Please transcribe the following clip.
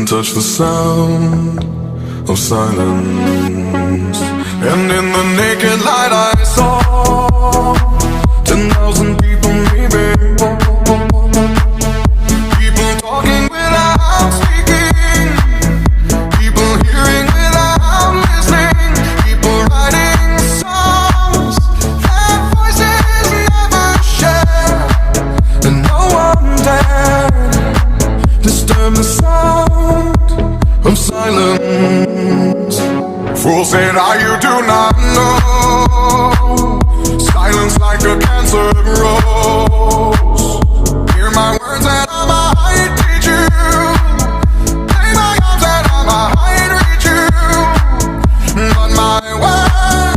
touch the sound of silence. And in the naked light I saw 10,000 people maybe. People talking without speaking, people hearing without listening, people writing songs that voices never share. And no one dared disturb the sound of silence. Fool said, "Are you do